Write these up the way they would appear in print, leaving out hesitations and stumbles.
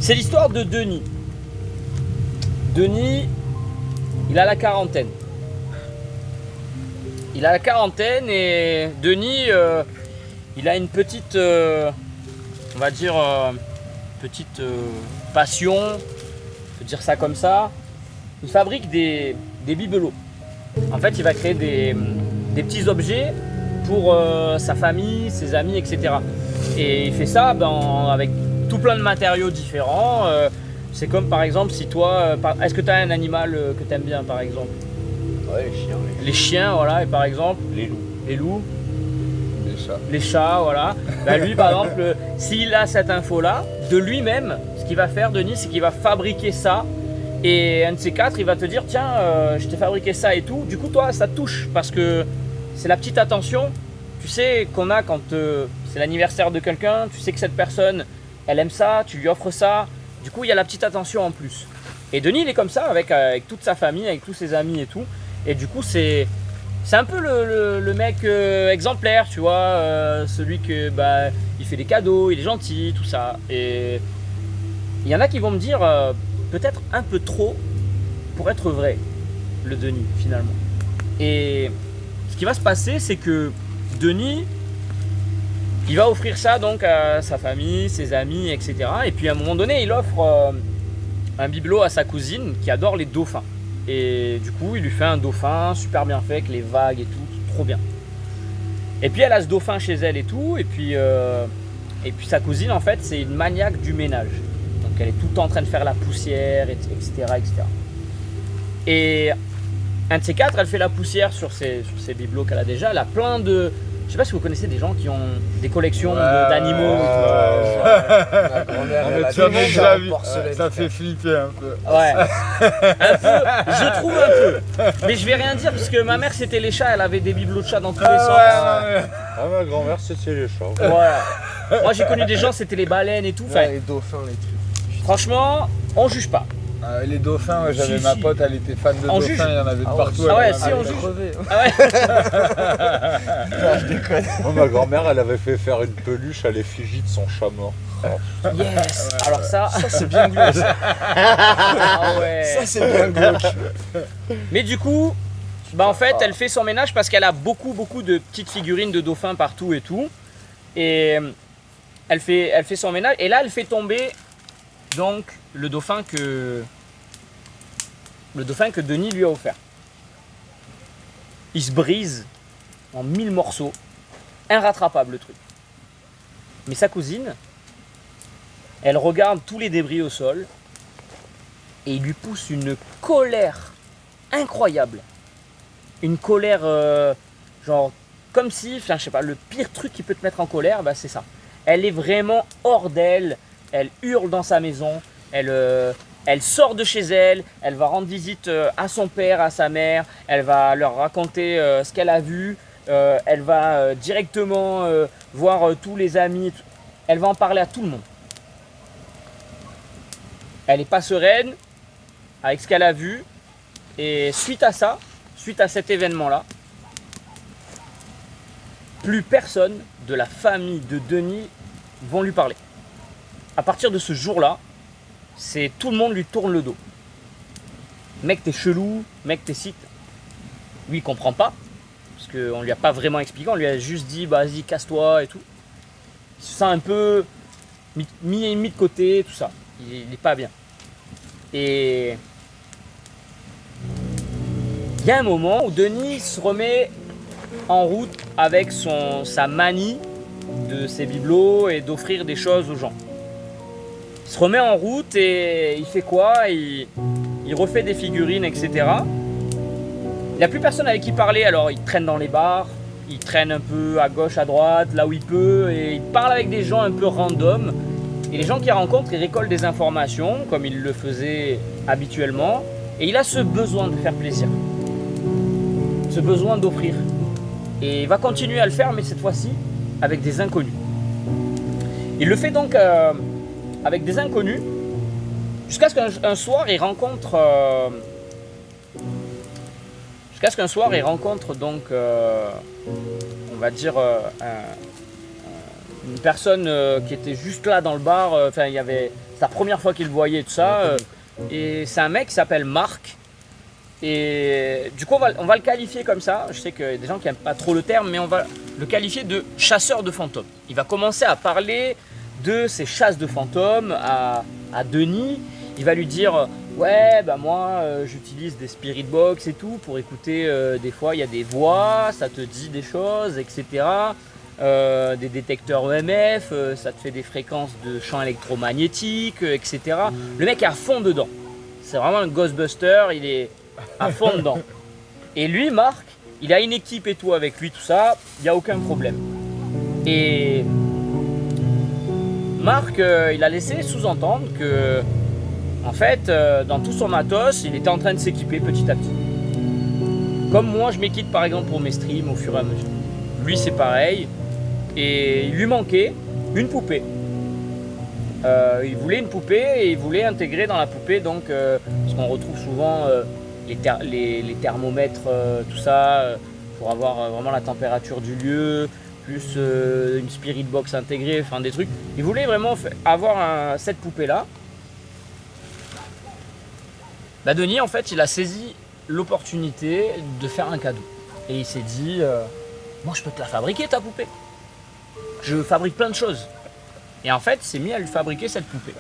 C'est l'histoire de Denis. Denis, il a la quarantaine. Il a la quarantaine et Denis, il a une petite, on va dire, petite passion, on peut dire ça comme ça. Il fabrique des bibelots. En fait, il va créer des petits objets pour sa famille, ses amis, etc. Et il fait ça avec tout plein de matériaux différents. C'est comme par exemple si toi, est-ce que tu as un animal que tu aimes bien par exemple? Ouais, les chiens. Les chiens, voilà, et par exemple Les loups. les loups, Les chats. les chats, voilà. Bah, lui par exemple, s'il a cette info-là, de lui-même, ce qu'il va faire Denis, c'est qu'il va fabriquer ça. Et un de ces quatre, il va te dire, tiens, je t'ai fabriqué ça et tout. Du coup, toi, ça te touche parce que c'est la petite attention, tu sais, qu'on a quand c'est l'anniversaire de quelqu'un. Tu sais que cette personne, elle aime ça, tu lui offres ça. Du coup, il y a la petite attention en plus. Et Denis, il est comme ça avec toute sa famille, avec tous ses amis et tout. Et du coup, c'est un peu le mec exemplaire, tu vois, celui que il fait des cadeaux, il est gentil, tout ça. Et il y en a qui vont me dire peut-être un peu trop pour être vrai, le Denis finalement. Et ce qui va se passer, c'est que Denis, il va offrir ça donc à sa famille, ses amis, etc. Et puis à un moment donné, il offre un bibelot à sa cousine qui adore les dauphins. Et du coup, il lui fait un dauphin super bien fait, avec les vagues et tout, trop bien. Et puis elle a ce dauphin chez elle et tout. Et puis sa cousine, en fait, c'est une maniaque du ménage. Donc elle est tout le temps en train de faire la poussière, etc. etc. Et un de ces quatre, elle fait la poussière sur ses bibelots qu'elle a déjà. Elle a plein de... Je sais pas si vous connaissez des gens qui ont des collections d'animaux. Ma grand-mère, elle a jamais des déjà vu. porcelaine. Ça fait flipper un peu. Ouais, un peu, je trouve un peu. Mais je vais rien dire parce que ma mère c'était les chats, elle avait des bibelots de chats dans tous les sens. Ah, ma grand-mère, c'était les chats. Voilà. Moi j'ai connu des gens, c'était les baleines et tout. Enfin, Ouais, les dauphins, les trucs. franchement, on juge pas. Les dauphins, ouais, j'avais Si, ma si. pote, elle était fan de On dauphins, juge. il y en avait de Ah ouais, partout. ah ouais, elle en si, avait on des- juge. Crevé. Ah ouais. Non, je déconne. Moi, ma grand-mère, elle avait fait faire une peluche à l'effigie de son chat mort. Yes. Alors ça, Ça, c'est bien glauque. ah ouais. Ça, c'est bien glauque. Mais du coup, en fait, elle fait son ménage parce qu'elle a beaucoup de petites figurines de dauphins partout et tout. Et elle fait son ménage. Et là, elle fait tomber donc le dauphin que Denis lui a offert. Il se brise en 1000 morceaux. Inrattrapable le truc. Mais sa cousine, elle regarde tous les débris au sol et il lui pousse une colère incroyable. Une colère genre comme si, enfin je sais pas, le pire truc qui peut te mettre en colère, c'est ça. Elle est vraiment hors d'elle, elle hurle dans sa maison, elle sort de chez elle, elle va rendre visite à son père, à sa mère, elle va leur raconter ce qu'elle a vu, elle va directement voir tous les amis, elle va en parler à tout le monde. Elle n'est pas sereine avec ce qu'elle a vu et suite à ça, suite à cet événement-là, plus personne de la famille de Denis vont lui parler. À partir de ce jour-là, c'est tout le monde lui tourne le dos. Mec, t'es chelou, mec, t'es sick. Lui, il comprend pas, parce qu'on lui a pas vraiment expliqué, on lui a juste dit, vas-y, casse-toi et tout. Il se sent un peu mis de côté, tout ça. Il est pas bien. Et il y a un moment où Denis se remet en route avec sa manie de ses bibelots et d'offrir des choses aux gens. Il se remet en route et il fait quoi? Il refait des figurines, etc. Il n'y a plus personne avec qui parler, alors il traîne dans les bars, il traîne un peu à gauche, à droite, là où il peut, et il parle avec des gens un peu random. Et les gens qu'il rencontre, il récolte des informations, comme il le faisait habituellement, et il a ce besoin de faire plaisir, ce besoin d'offrir. Et il va continuer à le faire, mais cette fois-ci avec des inconnus. Il le fait donc avec des inconnus, jusqu'à ce qu'un soir il rencontre... donc, on va dire, une personne qui était juste là dans le bar. Enfin, il y avait. C'est la première fois qu'il le voyait, tout ça. Et c'est un mec qui s'appelle Marc. Et du coup, on va le qualifier comme ça. Je sais qu'il y a des gens qui n'aiment pas trop le terme, mais on va le qualifier de chasseur de fantômes. Il va commencer à parler de ces chasses de fantômes à Denis. Il va lui dire ouais, bah moi j'utilise des spirit box et tout pour écouter. Des fois, il y a des voix, ça te dit des choses, etc. Des détecteurs EMF, ça te fait des fréquences de champs électromagnétiques, etc. Le mec est à fond dedans. C'est vraiment un Ghostbuster, il est à fond dedans. Et lui, Marc, il a une équipe et tout avec lui, tout ça, il n'y a aucun problème. Et Marc, il a laissé sous-entendre que, en fait, dans tout son matos, il était en train de s'équiper petit à petit. Comme moi, je m'équipe par exemple pour mes streams au fur et à mesure. Lui, c'est pareil. Et il lui manquait une poupée. Il voulait une poupée et il voulait intégrer dans la poupée, donc, parce qu'on retrouve souvent les thermomètres, tout ça, pour avoir vraiment la température du lieu, plus une spirit box intégrée, enfin des trucs. Il voulait vraiment avoir cette poupée-là. Bah Denis, en fait, il a saisi l'opportunité de faire un cadeau. Et il s'est dit, moi je peux te la fabriquer ta poupée. Je fabrique plein de choses. Et en fait, il s'est mis à lui fabriquer cette poupée.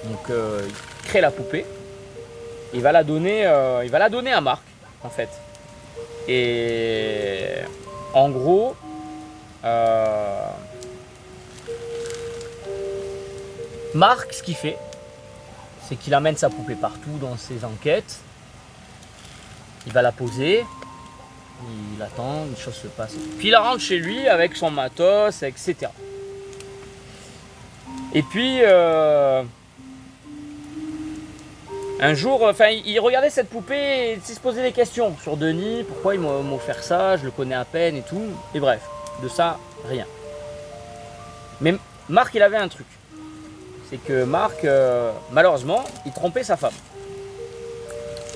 Donc, il crée la poupée. Il va la donner à Marc, en fait. Et en gros, Marc, ce qu'il fait, c'est qu'il amène sa poupée partout dans ses enquêtes. Il va la poser. Il attend, une chose se passe. Puis il rentre chez lui avec son matos, etc. Et puis, un jour, il regardait cette poupée et il se posait des questions sur Denis. Pourquoi il m'a offert ça? Je le connais à peine et tout. Et bref, de ça, rien. Mais Marc, il avait un truc. C'est que Marc, malheureusement, il trompait sa femme.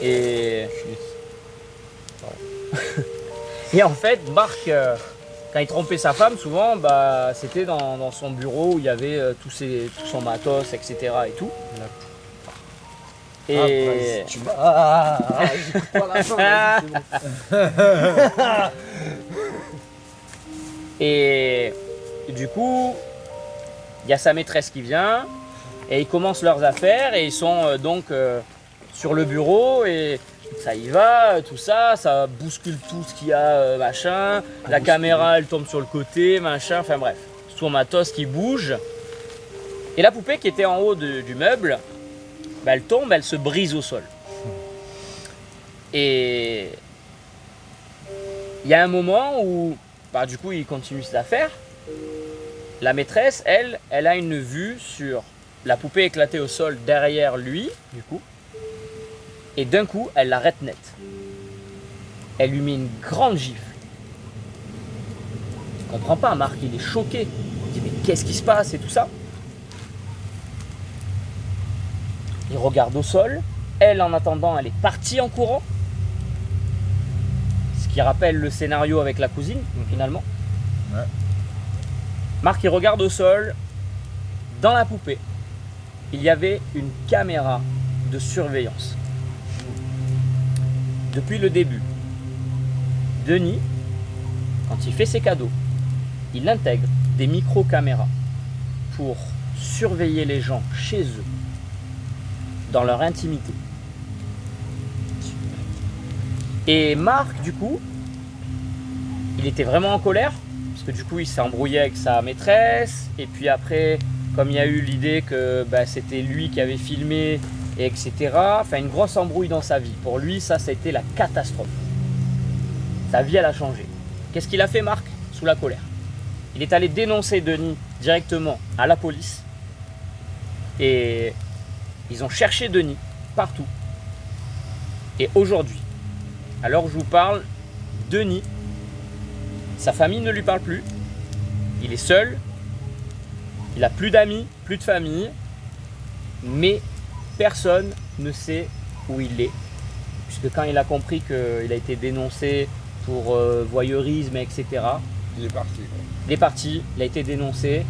Et... Et en fait, Marc, quand il trompait sa femme, souvent, bah, c'était dans son bureau où il y avait tout son matos, etc. et tout. Et... j'écoute pas la fin, vas-y, c'est bon. Et du coup, il y a sa maîtresse qui vient et ils commencent leurs affaires et ils sont donc sur le bureau et ça y va, tout ça, ça bouscule tout ce qu'il y a, machin. La caméra, elle tombe sur le côté, machin, enfin bref. Son matos qui bouge. Et la poupée qui était en haut du meuble, bah, elle tombe, elle se brise au sol. Et il y a un moment où, bah, du coup, il continue ses affaires. La maîtresse, elle a une vue sur la poupée éclatée au sol derrière lui, du coup. Et d'un coup, elle l'arrête net. Elle lui met une grande gifle. Il ne comprend pas, Marc, il est choqué. Il dit mais qu'est-ce qui se passe et tout ça. Il regarde au sol. Elle, en attendant, elle est partie en courant. Ce qui rappelle le scénario avec la cousine, finalement. Ouais. Marc, il regarde au sol. Dans la poupée, il y avait une caméra de surveillance. Depuis le début, Denis, quand il fait ses cadeaux, il intègre des micro-caméras pour surveiller les gens chez eux, dans leur intimité. Et Marc, du coup, il était vraiment en colère, parce que du coup, il s'est embrouillé avec sa maîtresse, et puis après, comme il y a eu l'idée que c'était lui qui avait filmé, et etc. Enfin, une grosse embrouille dans sa vie. Pour lui, ça a été la catastrophe. Sa vie, elle a changé. Qu'est-ce qu'il a fait, Marc, sous la colère? Il est allé dénoncer Denis directement à la police. Et ils ont cherché Denis partout. Et aujourd'hui, à l'heure où je vous parle, Denis, sa famille ne lui parle plus. Il est seul. Il n'a plus d'amis, plus de famille. Mais personne ne sait où il est, puisque quand il a compris qu'il a été dénoncé pour voyeurisme, etc., Il est parti. Quoi. Il est parti, il a été dénoncé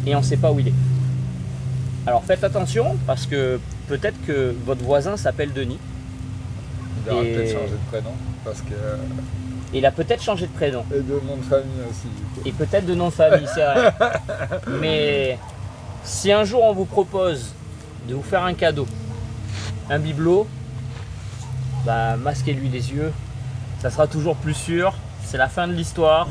et on ne sait pas où il est. Alors faites attention parce que peut-être que votre voisin s'appelle Denis. Il aura Et- peut-être changé de prénom. Parce que. Et il a peut-être changé de prénom. Et de nom de famille aussi. Du coup. Et peut-être de nom de famille, c'est vrai. Mais si un jour on vous propose de vous faire un cadeau, un bibelot, bah masquez-lui les yeux. Ça sera toujours plus sûr. C'est la fin de l'histoire.